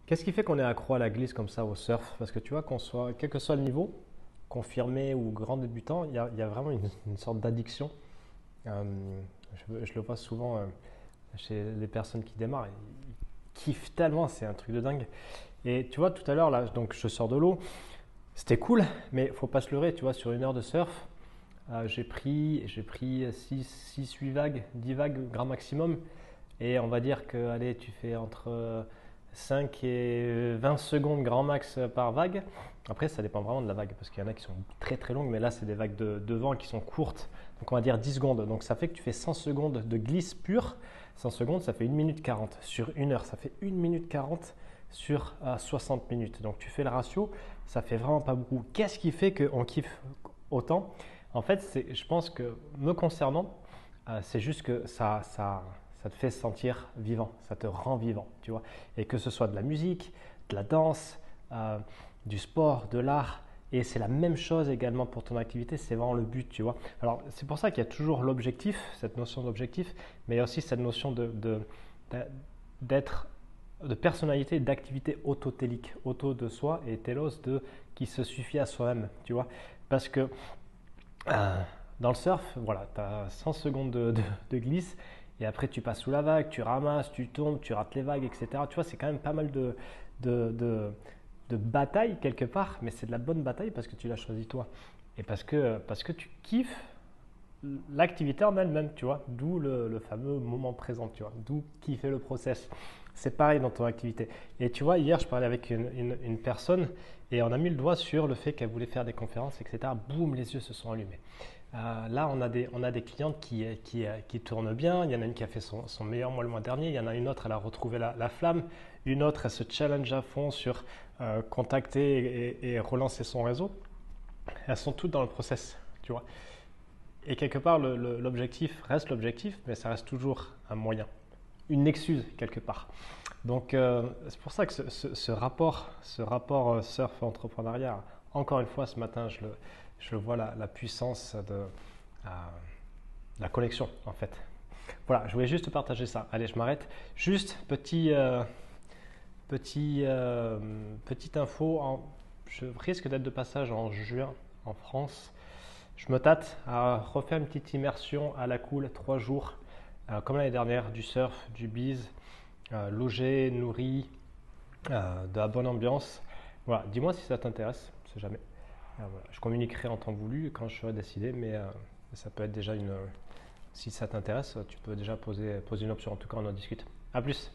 Qu'est-ce qui fait qu'on est accro à la glisse comme ça au surf? Parce que tu vois, quel que soit le niveau, confirmé ou grand débutant, il y a vraiment une sorte d'addiction. Euh, je le vois souvent chez les personnes qui démarrent. Ils kiffent tellement, c'est un truc de dingue. Et tu vois, tout à l'heure, là, donc je sors de l'eau, c'était cool, mais faut pas se leurrer, tu vois, sur une heure de surf, j'ai pris 6 8 vagues, 10 vagues, grand maximum. Et on va dire que allez, tu fais entre 5 et 20 secondes grand max par vague. Après, ça dépend vraiment de la vague, parce qu'il y en a qui sont très très longues, mais là, c'est des vagues de vent qui sont courtes. Donc, on va dire 10 secondes. Donc, ça fait que tu fais 100 secondes de glisse pure. 100 secondes, ça fait 1 minute 40. Sur une heure, ça fait 1 minute 40 sur 60 minutes. Donc, tu fais le ratio, ça fait vraiment pas beaucoup. Qu'est-ce qui fait qu'on kiffe autant? En fait, je pense que me concernant, c'est juste que ça te fait sentir vivant, ça te rend vivant, tu vois. Et que ce soit de la musique, de la danse, euh, du sport, de l'art, et c'est la même chose également pour ton activité, c'est vraiment le but, tu vois. Alors, c'est pour ça qu'il y a toujours l'objectif, cette notion d'objectif, mais il y a aussi cette notion d'être, de personnalité, d'activité autotélique, auto de soi et télos de qui se suffit à soi-même, tu vois. Parce que euh, dans le surf, voilà, tu as 100 secondes de glisse et après tu passes sous la vague, tu ramasses, tu tombes, tu rates les vagues, etc. Tu vois, c'est quand même pas mal de, de, de bataille quelque part, mais c'est de la bonne bataille parce que tu l'as choisi toi et parce que tu kiffes l'activité en elle-même, tu vois, d'où le fameux moment présent, tu vois, d'où kiffer le process. C'est pareil dans ton activité. Et tu vois, hier, je parlais avec une personne et on a mis le doigt sur le fait qu'elle voulait faire des conférences, etc. Boum, les yeux se sont allumés. Là, on a des clientes qui tournent bien. Il y en a une qui a fait son meilleur mois le mois dernier. Il y en a une autre, elle a retrouvé la flamme. Une autre, elle se challenge à fond sur contacter et relancer son réseau. Elles sont toutes dans le process, tu vois. Et quelque part, l'objectif reste l'objectif, mais ça reste toujours un moyen, une excuse quelque part. Donc, c'est pour ça que ce rapport surf-entrepreneuriat, encore une fois, ce matin, je le vois la puissance euh, de la connexion, en fait. Voilà, je voulais juste te partager ça. Allez, je m'arrête. Juste, petite info, je risque d'être de passage en juin en France. Je me tâte à refaire une petite immersion à la cool, 3 jours, comme l'année dernière, du surf, du bise, logé, nourri, de la bonne ambiance. Voilà, dis-moi si ça t'intéresse, on sait jamais. Voilà. Je communiquerai en temps voulu quand je serai décidé, mais ça peut être déjà une. Si ça t'intéresse, tu peux déjà poser une option. En tout cas, on en discute. A plus!